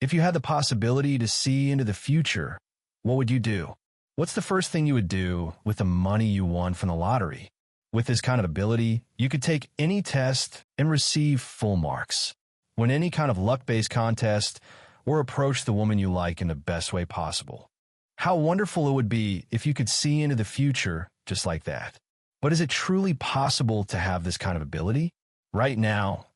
If you had the possibility to see into the future, what would you do? What's the first thing you would do with the money you won from the lottery? With this kind of ability, you could take any test and receive full marks, win any kind of luck-based contest, or approach the woman you like in the best way possible. How wonderful it would be if you could see into the future just like that. But is it truly possible to have this kind of ability? Right now,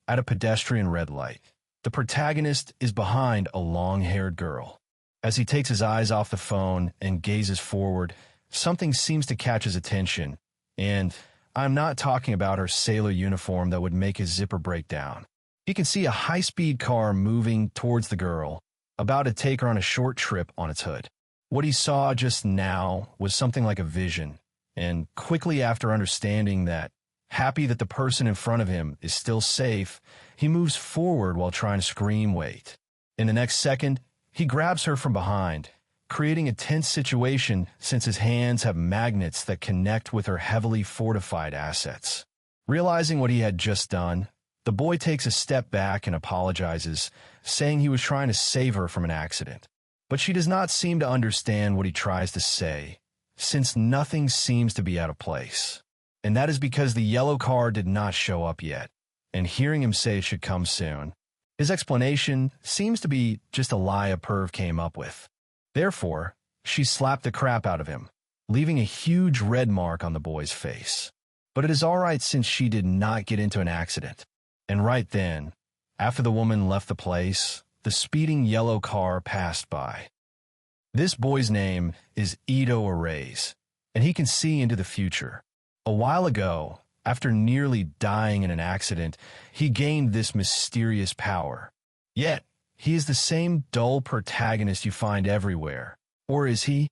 at a pedestrian red light, the protagonist is behind a long-haired girl. As he takes his eyes off the phone and gazes forward, something seems to catch his attention, and I'm not talking about her sailor uniform that would make his zipper break down. He can see a high-speed car moving towards the girl, about to take her on a short trip on its hood. What he saw just now was something like a vision, and quickly after understanding that, happy that the person in front of him is still safe, he moves forward while trying to scream wait. In the next second, he grabs her from behind, creating a tense situation since his hands have magnets that connect with her heavily fortified assets. Realizing what he had just done, the boy takes a step back and apologizes, saying he was trying to save her from an accident. But she does not seem to understand what he tries to say, since nothing seems to be out of place. And that is because the yellow car did not show up yet, and hearing him say it should come soon, his explanation seems to be just a lie a perv came up with. Therefore, she slapped the crap out of him, leaving a huge red mark on the boy's face. But it is alright since she did not get into an accident. And right then, after the woman left the place, the speeding yellow car passed by. This boy's name is 괚ᴜᴜᴜ, and he can see into the future. A while ago, after nearly dying in an accident, he gained this mysterious power. Yet, he is the same dull protagonist you find everywhere. Or is he?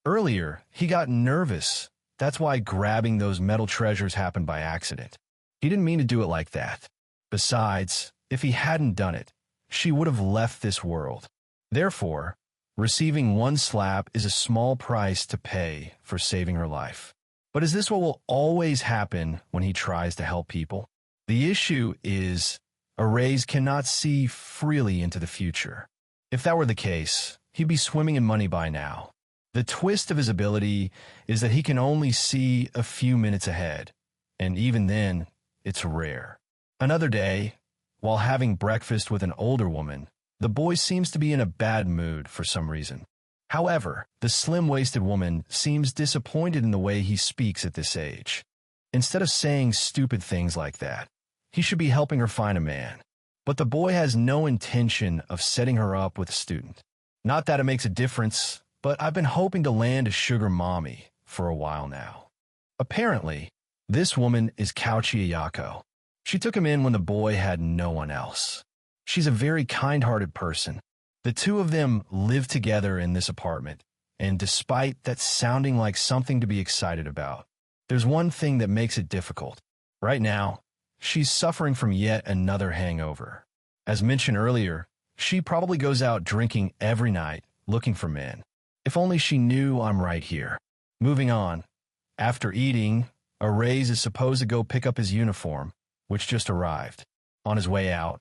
Earlier, he got nervous. That's why grabbing those metal treasures happened by accident. He didn't mean to do it like that. Besides, if he hadn't done it, she would have left this world. Therefore, receiving one slap is a small price to pay for saving her life. But is this what will always happen when he tries to help people? The issue is, 괚ᴜᴜ cannot see freely into the future. If that were the case, he'd be swimming in money by now. The twist of his ability is that he can only see a few minutes ahead, and even then, it's rare. Another day, while having breakfast with an older woman, the boy seems to be in a bad mood for some reason. However, the slim-waisted woman seems disappointed in the way he speaks at this age. Instead of saying stupid things like that, he should be helping her find a man. But the boy has no intention of setting her up with a student. Not that it makes a difference, but I've been hoping to land a sugar mommy for a while now. Apparently, this woman is 괊 She took him in when the boy had no one else. She's a very kind-hearted person. The two of them live together in this apartment, and despite that sounding like something to be excited about, there's one thing that makes it difficult. Right now, she's suffering from yet another hangover. As mentioned earlier, she probably goes out drinking every night, looking for men. If only she knew I'm right here. Moving on. After eating, 괚ᴜᴜ is supposed to go pick up his uniform, which just arrived. On his way out,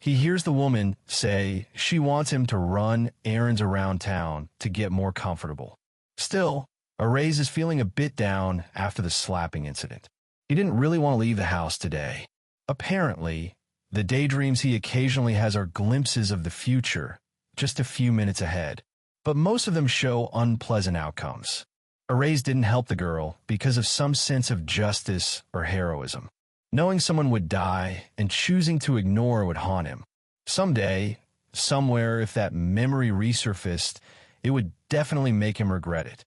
he hears the woman say she wants him to run errands around town to get more comfortable. Still, 괚ᴜᴜ is feeling a bit down after the slapping incident. He didn't really want to leave the house today. Apparently, the daydreams he occasionally has are glimpses of the future, just a few minutes ahead. But most of them show unpleasant outcomes. 괚ᴜᴜ didn't help the girl because of some sense of justice or heroism. Knowing someone would die and choosing to ignore would haunt him. Someday, somewhere, if that memory resurfaced, it would definitely make him regret it.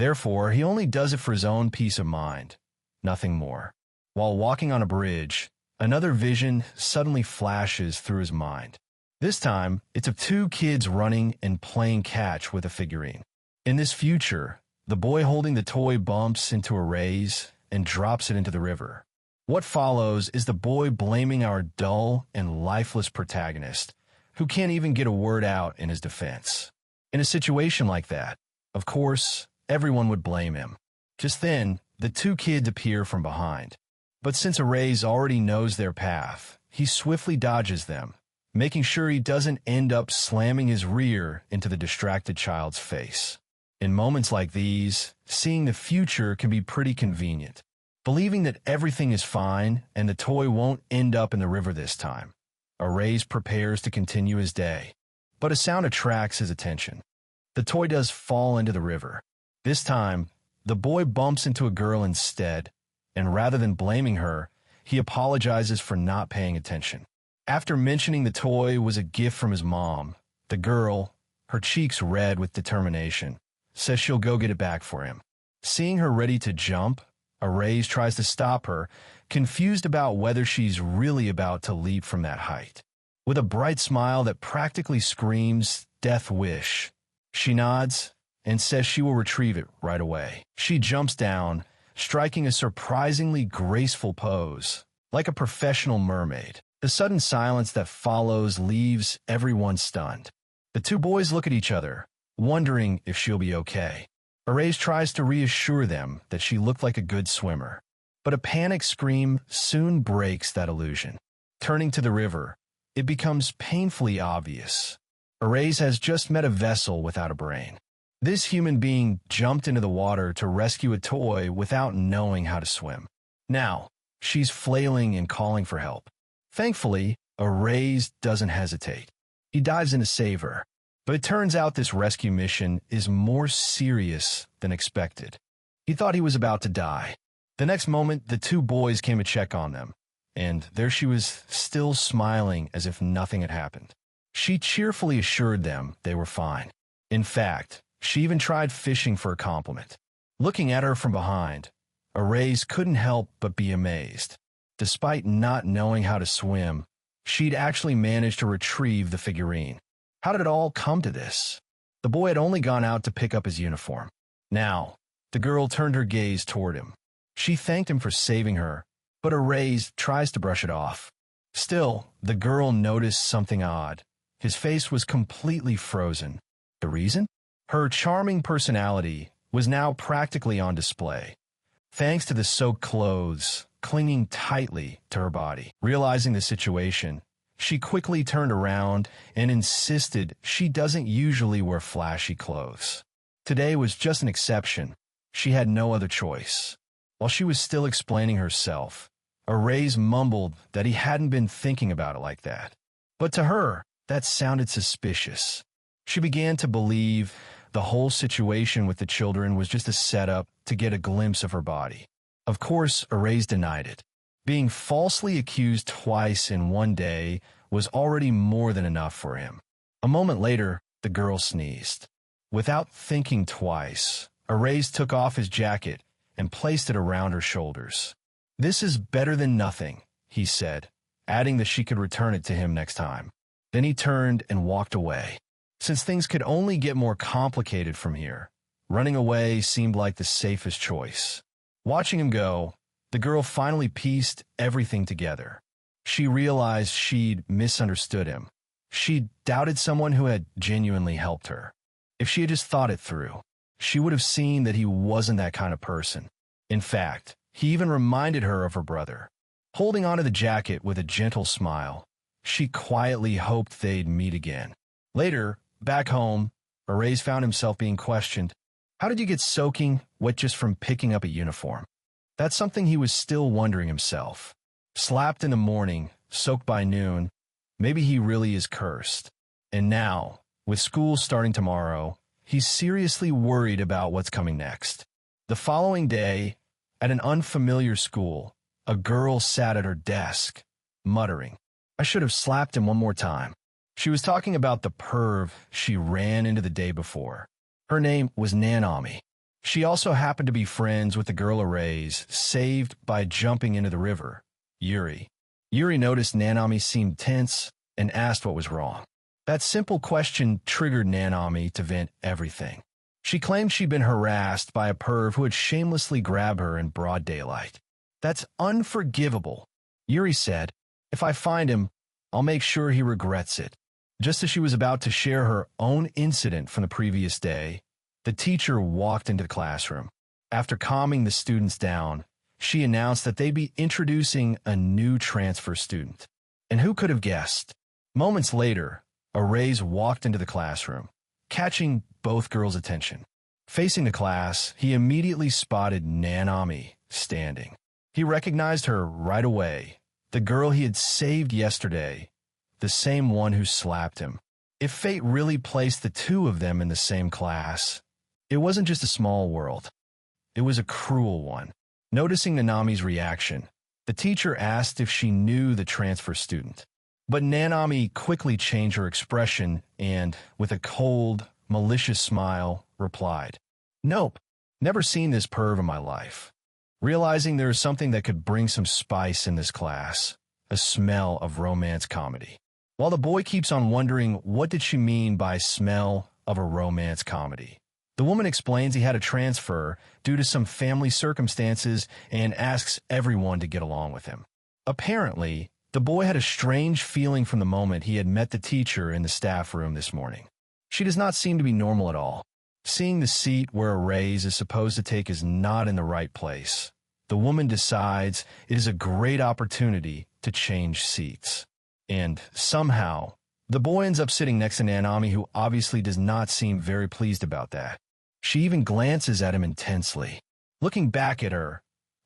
Therefore, he only does it for his own peace of mind, nothing more. While walking on a bridge, another vision suddenly flashes through his mind. This time, it's of two kids running and playing catch with a figurine. In this future, the boy holding the toy bumps into 괚ᴜᴜ and drops it into the river. What follows is the boy blaming our dull and lifeless protagonist, who can't even get a word out in his defense. In a situation like that, of course, everyone would blame him. Just then, the two kids appear from behind. But since 괚ᴜᴜ already knows their path, he swiftly dodges them, making sure he doesn't end up slamming his rear into the distracted child's face. In moments like these, seeing the future can be pretty convenient. Believing that everything is fine and the toy won't end up in the river this time, 괡ᴜ prepares to continue his day. But a sound attracts his attention. The toy does fall into the river. This time, the boy bumps into a girl instead, and rather than blaming her, he apologizes for not paying attention. After mentioning the toy was a gift from his mom, the girl, her cheeks red with determination, says she'll go get it back for him. Seeing her ready to jump, 괡ᴜ tries to stop her, confused about whether she's really about to leap from that height. With a bright smile that practically screams death wish, she nods and says she will retrieve it right away. She jumps down, striking a surprisingly graceful pose, like a professional mermaid. The sudden silence that follows leaves everyone stunned. The two boys look at each other, wondering if she'll be okay. 괡ᴜ tries to reassure them that she looked like a good swimmer, but a panic scream soon breaks that illusion. Turning to the river, it becomes painfully obvious. 괡ᴜ has just met a vessel without a brain. This human being jumped into the water to rescue a toy without knowing how to swim. Now, she's flailing and calling for help. Thankfully, 괡ᴜ doesn't hesitate. He dives in to save her. But it turns out this rescue mission is more serious than expected. He thought he was about to die. The next moment, the two boys came to check on them, and there she was, still smiling as if nothing had happened. She cheerfully assured them they were fine. In fact, she even tried fishing for a compliment. Looking at her from behind, 괡ᴜ couldn't help but be amazed. Despite not knowing how to swim, she'd actually managed to retrieve the figurine. How did it all come to this? The boy had only gone out to pick up his uniform. Now, the girl turned her gaze toward him. She thanked him for saving her, but 괡ᴜ tries to brush it off. Still, the girl noticed something odd. His face was completely frozen. The reason? Her charming personality was now practically on display, thanks to the soaked clothes clinging tightly to her body. Realizing the situation, she quickly turned around and insisted she doesn't usually wear flashy clothes. Today was just an exception. She had no other choice. While she was still explaining herself, 괡ᴜ mumbled that he hadn't been thinking about it like that. But to her, that sounded suspicious. She began to believe the whole situation with the children was just a setup to get a glimpse of her body. Of course, 괡ᴜ denied it. Being falsely accused twice in one day was already more than enough for him. A moment later, the girl sneezed. Without thinking twice, 괡ᴜ took off his jacket and placed it around her shoulders. "This is better than nothing," he said, adding that she could return it to him next time. Then he turned and walked away. Since things could only get more complicated from here, running away seemed like the safest choice. Watching him go, the girl finally pieced everything together. She realized she'd misunderstood him. She'd doubted someone who had genuinely helped her. If she had just thought it through, she would have seen that he wasn't that kind of person. In fact, he even reminded her of her brother. Holding onto the jacket with a gentle smile, she quietly hoped they'd meet again. Later, back home, 괡ᴜ found himself being questioned. How did you get soaking wet just from picking up a uniform? That's something he was still wondering himself. Slapped in the morning, soaked by noon, maybe he really is cursed. And now, with school starting tomorrow, he's seriously worried about what's coming next. The following day, at an unfamiliar school, a girl sat at her desk, muttering, "I should have slapped him one more time." She was talking about the perv she ran into the day before. Her name was Nanami. She also happened to be friends with the girl 괡ᴜ saved by jumping into the river, Yuri. Yuri noticed Nanami seemed tense and asked what was wrong. That simple question triggered Nanami to vent everything. She claimed she'd been harassed by a perv who had shamelessly grabbed her in broad daylight. "That's unforgivable," Yuri said. "If I find him, I'll make sure he regrets it." Just as she was about to share her own incident from the previous day, the teacher walked into the classroom. After calming the students down, she announced that they'd be introducing a new transfer student. And who could have guessed? Moments later, 괡 walked into the classroom, catching both girls' attention. Facing the class, he immediately spotted 괡ᴜᴜ standing. He recognized her right away, the girl he had saved yesterday, the same one who slapped him. If fate really placed the two of them in the same class, it wasn't just a small world. It was a cruel one. Noticing 괜ᴜ's reaction, the teacher asked if she knew the transfer student. But 괜ᴜ quickly changed her expression and, with a cold, malicious smile, replied, "Nope, never seen this perv in my life." Realizing there is something that could bring some spice in this class, a smell of romance comedy. While the boy keeps on wondering what did she mean by smell of a romance comedy, the woman explains he had a transfer due to some family circumstances and asks everyone to get along with him. Apparently, the boy had a strange feeling from the moment he had met the teacher in the staff room this morning. She does not seem to be normal at all. Seeing the seat where 괡 is supposed to take is not in the right place, the woman decides it is a great opportunity to change seats. And somehow, the boy ends up sitting next to 괜ᴜ, who obviously does not seem very pleased about that. She even glances at him intensely. Looking back at her,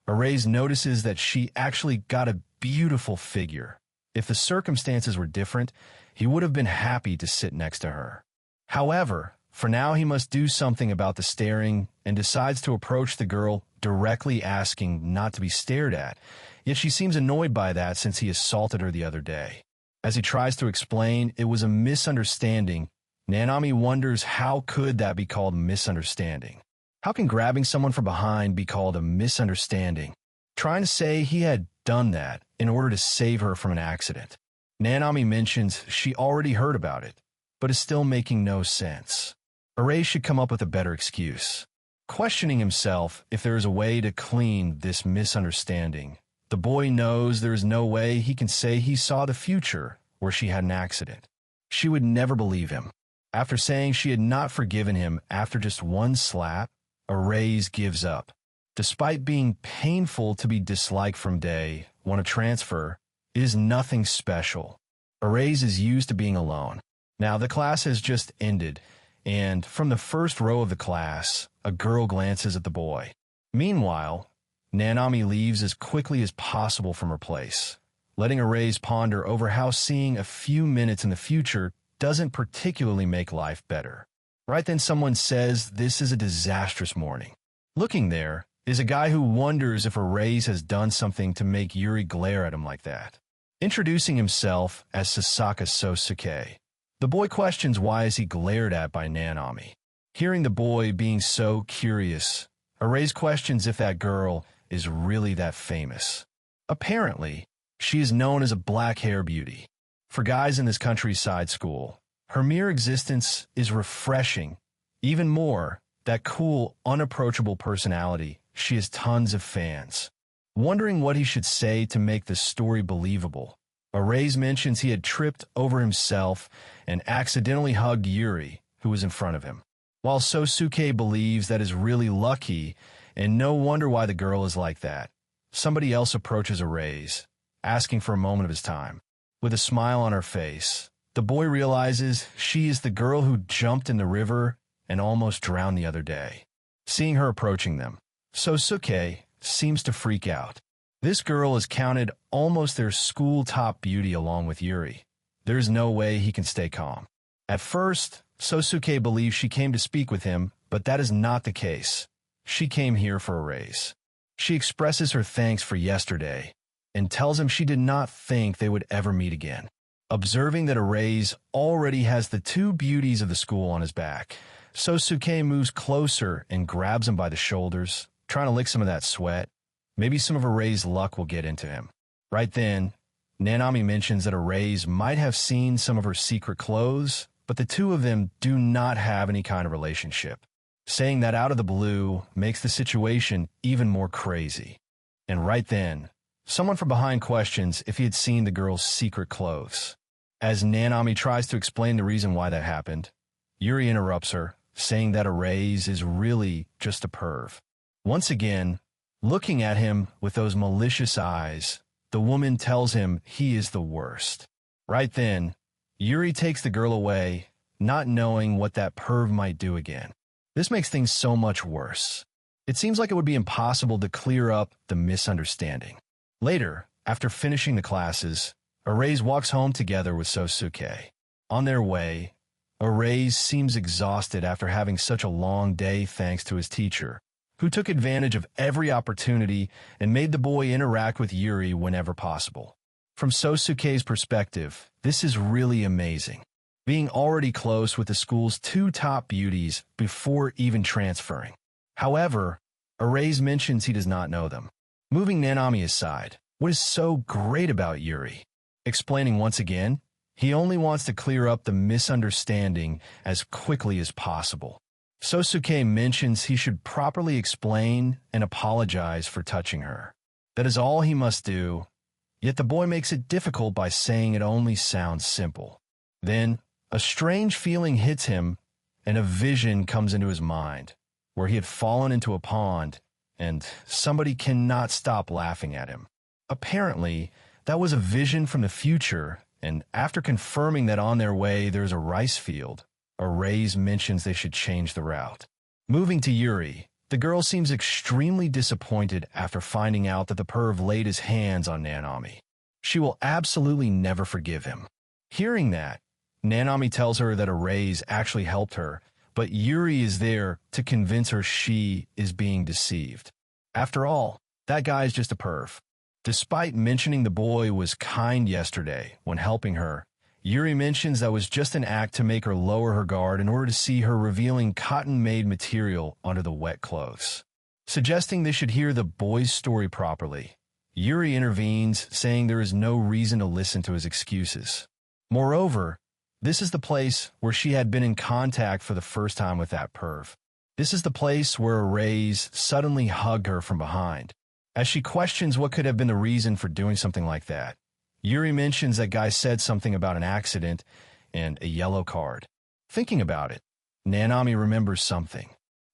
괡 notices that she actually got a beautiful figure. If the circumstances were different, he would have been happy to sit next to her. However, for now he must do something about the staring and decides to approach the girl directly, asking not to be stared at, yet she seems annoyed by that since he assaulted her the other day. As he tries to explain it was a misunderstanding, 괜ᴜ wonders how could that be called misunderstanding? How can grabbing someone from behind be called a misunderstanding? Trying to say he had done that in order to save her from an accident. 괜ᴜ mentions she already heard about it, but is still making no sense. 괡 should come up with a better excuse. Questioning himself if there is a way to clean this misunderstanding, the boy knows there is no way he can say he saw the future where she had an accident. She would never believe him. After saying she had not forgiven him after just one slap, 괡 gives up. Despite being painful to be disliked from day one a transfer, it is nothing special. 괡 is used to being alone. Now the class has just ended, and from the first row of the class, a girl glances at the boy. Meanwhile, 괜ᴜ leaves as quickly as possible from her place, letting 괡 ponder over how seeing a few minutes in the future doesn't particularly make life better. Right then someone says this is a disastrous morning. Looking there is a guy who wonders if 괡 has done something to make Yuri glare at him like that. Introducing himself as ᴍɪʀᴜᴜ, the boy questions why is he glared at by 괜ᴜ. Hearing the boy being so curious, 괡 questions if that girl is really that famous. Apparently, she is known as a black hair beauty. For guys in this countryside school, her mere existence is refreshing. Even more, that cool, unapproachable personality, she has tons of fans. Wondering what he should say to make the story believable, 괡 mentions he had tripped over himself and accidentally hugged Yuri, who was in front of him. While ᴡSoධ쏘ʀᴜ believes that is really lucky, and no wonder why the girl is like that, somebody else approaches 괡, asking for a moment of his time. With a smile on her face, the boy realizes she is the girl who jumped in the river and almost drowned the other day. Seeing her approaching them, ᴡSoධ쏘ʀᴜ seems to freak out. This girl is counted almost their school top beauty along with Yuri. There is no way he can stay calm. At first, ᴡSoධ쏘ʀᴜ believes she came to speak with him, but that is not the case. She came here for 괡. She expresses her thanks for yesterday and tells him she did not think they would ever meet again. Observing that 괡 already has the two beauties of the school on his back, ᴡSoධ쏘ʀᴜ moves closer and grabs him by the shoulders, trying to lick some of that sweat. Maybe some of 괡's luck will get into him. Right then, 괜ᴜ mentions that 괡 might have seen some of her secret clothes, but the two of them do not have any kind of relationship. Saying that out of the blue makes the situation even more crazy. And right then, someone from behind questions if he had seen the girl's secret clothes. As 괜ᴜ tries to explain the reason why that happened, Yuri interrupts her, saying that 괡 is really just a perv. Once again, looking at him with those malicious eyes, the woman tells him he is the worst. Right then, Yuri takes the girl away, not knowing what that perv might do again. This makes things so much worse. It seems like it would be impossible to clear up the misunderstanding. Later, after finishing the classes, 괡ᴜ walks home together with ᴡᴜᴜ. On their way, 괡ᴜ seems exhausted after having such a long day thanks to his teacher, who took advantage of every opportunity and made the boy interact with Yuri whenever possible. From ᴡᴜᴜ's perspective, this is really amazing, being already close with the school's two top beauties before even transferring. However, 괡ᴜ mentions he does not know them. Moving Nanami aside, what is so great about Yuri? Explaining once again, he only wants to clear up the misunderstanding as quickly as possible. ᴡᴜᴜ mentions he should properly explain and apologize for touching her. That is all he must do, yet the boy makes it difficult by saying it only sounds simple. Then, a strange feeling hits him, and a vision comes into his mind, where he had fallen into a pond, and somebody cannot stop laughing at him. Apparently, that was a vision from the future, and after confirming that on their way there's a rice field, 괡ᴜ mentions they should change the route. Moving to Yuri, the girl seems extremely disappointed after finding out that the perv laid his hands on Nanami. She will absolutely never forgive him. Hearing that, Nanami tells her that 괡ᴜ actually helped her, but Yuri is there to convince her she is being deceived. After all, that guy is just a perv. Despite mentioning the boy was kind yesterday when helping her, Yuri mentions that was just an act to make her lower her guard in order to see her revealing cotton-made material under the wet clothes. Suggesting they should hear the boy's story properly, Yuri intervenes, saying there is no reason to listen to his excuses. Moreover, this is the place where she had been in contact for the first time with that perv. This is the place where 괡ᴜ suddenly hugged her from behind. As she questions what could have been the reason for doing something like that, Yuri mentions that guy said something about an accident and a yellow card. Thinking about it, Nanami remembers something.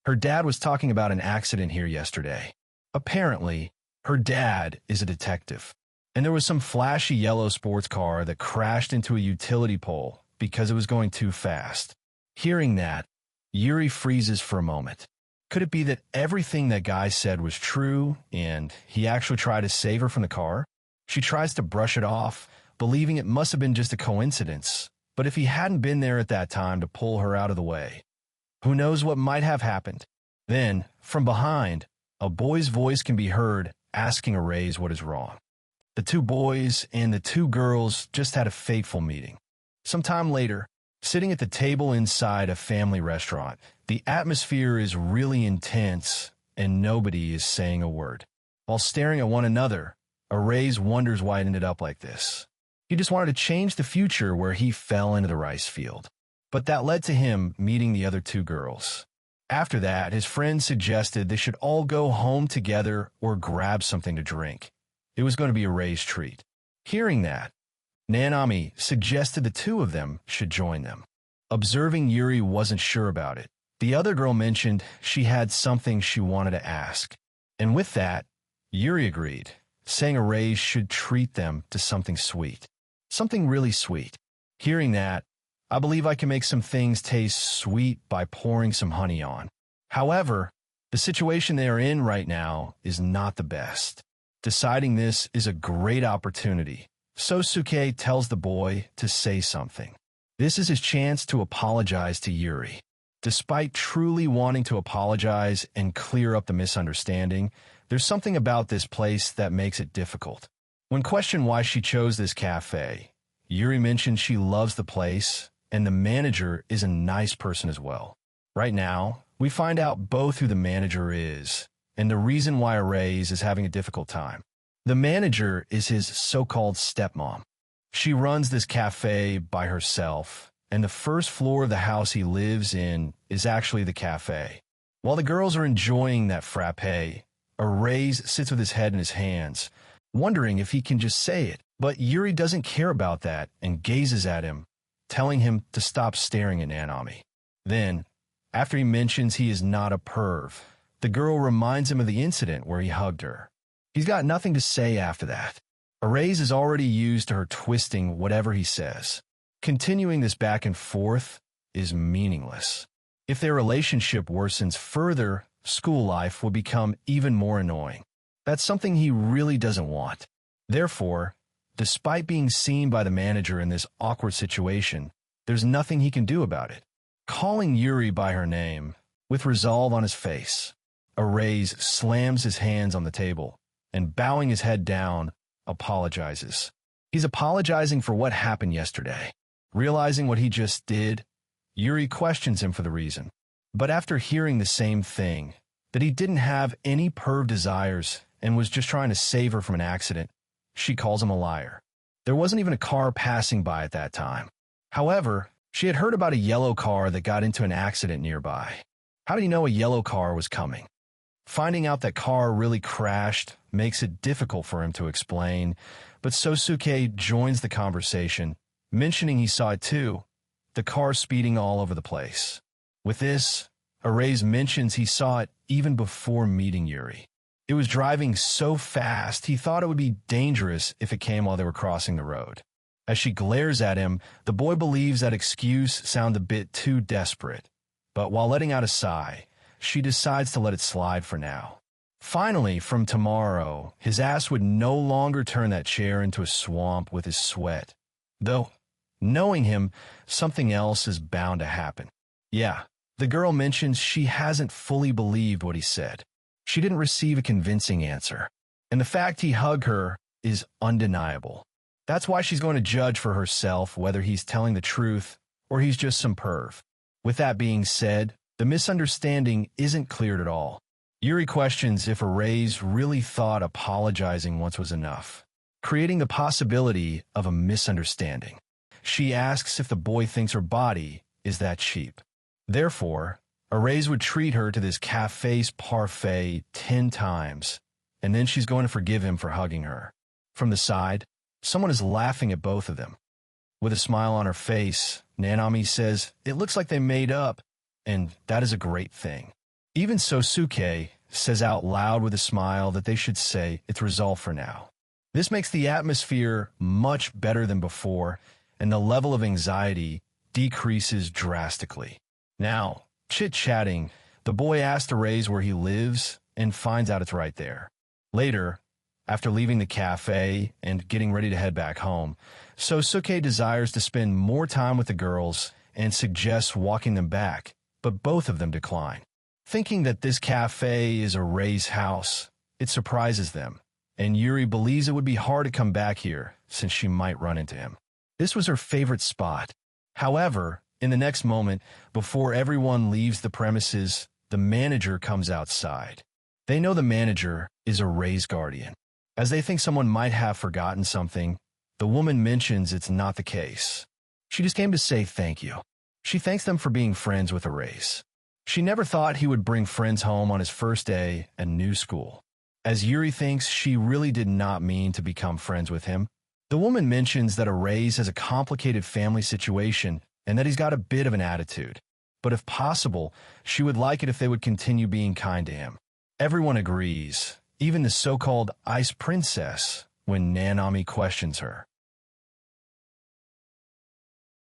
Her dad was talking about an accident here yesterday. Apparently, her dad is a detective, and there was some flashy yellow sports car that crashed into a utility pole because it was going too fast. Hearing that, Yuri freezes for a moment. Could it be that everything that guy said was true and he actually tried to save her from the car? She tries to brush it off, believing it must have been just a coincidence. But if he hadn't been there at that time to pull her out of the way, who knows what might have happened? Then, from behind, a boy's voice can be heard asking 괡ᴜ what is wrong. The two boys and the two girls just had a fateful meeting. Some time later, sitting at the table inside a family restaurant, the atmosphere is really intense and nobody is saying a word. While staring at one another, 괡ᴜ wonders why it ended up like this. He just wanted to change the future where he fell into the rice field. But that led to him meeting the other two girls. After that, his friend suggested they should all go home together or grab something to drink. It was going to be 괡ᴜ's treat. Hearing that, Nanami suggested the two of them should join them. Observing Yuri wasn't sure about it, the other girl mentioned she had something she wanted to ask. And with that, Yuri agreed, saying 괡ᴜ should treat them to something sweet. Something really sweet. Hearing that, I believe I can make some things taste sweet by pouring some honey on. However, the situation they are in right now is not the best. Deciding this is a great opportunity. ᴡᴜᴜ tells the boy to say something. This is his chance to apologize to Yuri. Despite truly wanting to apologize and clear up the misunderstanding, there's something about this place that makes it difficult. When questioned why she chose this cafe, Yuri mentions she loves the place, and the manager is a nice person as well. Right now, we find out both who the manager is, and the reason why 괡ᴜ is having a difficult time. The manager is his so-called stepmom. She runs this cafe by herself, and the first floor of the house he lives in is actually the cafe. While the girls are enjoying that frappe, 괡ᴜ sits with his head in his hands, wondering if he can just say it. But Yuri doesn't care about that and gazes at him, telling him to stop staring at Nanami. Then, after he mentions he is not a perv, the girl reminds him of the incident where he hugged her. He's got nothing to say after that. 괡ᴜ is already used to her twisting whatever he says. Continuing this back and forth is meaningless. If their relationship worsens further, school life will become even more annoying. That's something he really doesn't want. Therefore, despite being seen by the manager in this awkward situation, there's nothing he can do about it. Calling Yuri by her name, with resolve on his face, 괡ᴜ slams his hands on the table and, bowing his head down, apologizes. He's apologizing for what happened yesterday. Realizing what he just did, Yuri questions him for the reason. But after hearing the same thing, that he didn't have any perv desires and was just trying to save her from an accident, she calls him a liar. There wasn't even a car passing by at that time. However, she had heard about a yellow car that got into an accident nearby. How did he know a yellow car was coming? Finding out that car really crashed makes it difficult for him to explain, but Sosuke joins the conversation, mentioning he saw it too, the car speeding all over the place. With this, 괡ᴜ mentions he saw it even before meeting Yuri. It was driving so fast he thought it would be dangerous if it came while they were crossing the road. As she glares at him, the boy believes that excuse sounds a bit too desperate, but while letting out a sigh, she decides to let it slide for now. Finally, from tomorrow, his ass would no longer turn that chair into a swamp with his sweat. Though, knowing him, something else is bound to happen. Yeah, the girl mentions she hasn't fully believed what he said. She didn't receive a convincing answer, and the fact he hugged her is undeniable. That's why she's going to judge for herself whether he's telling the truth or he's just some perv. With that being said, the misunderstanding isn't cleared at all. Yuri questions if 괡ᴜ really thought apologizing once was enough, creating the possibility of a misunderstanding. She asks if the boy thinks her body is that cheap. Therefore, 괡ᴜ would treat her to this cafe's parfait 10 times, and then she's going to forgive him for hugging her. From the side, someone is laughing at both of them. With a smile on her face, Nanami says it looks like they made up, and that is a great thing. Even Sosuke says out loud with a smile that they should say it's resolved for now. This makes the atmosphere much better than before, and the level of anxiety decreases drastically. Now, chit-chatting, the boy asks 괡ᴜ where he lives and finds out it's right there. Later, after leaving the cafe and getting ready to head back home, Sosuke desires to spend more time with the girls and suggests walking them back, but both of them decline. Thinking that this cafe is 괡ᴜ's house, it surprises them, and Yuri believes it would be hard to come back here since she might run into him. This was her favorite spot. However, in the next moment, before everyone leaves the premises, the manager comes outside. They know the manager is 괡ᴜ's guardian. As they think someone might have forgotten something, the woman mentions it's not the case. She just came to say thank you. She thanks them for being friends with 괡ᴜ. She never thought he would bring friends home on his first day at new school. As Yuri thinks she really did not mean to become friends with him, the woman mentions that 괡ᴜ has a complicated family situation and that he's got a bit of an attitude. But if possible, she would like it if they would continue being kind to him. Everyone agrees, even the so-called ice princess, when Nanami questions her.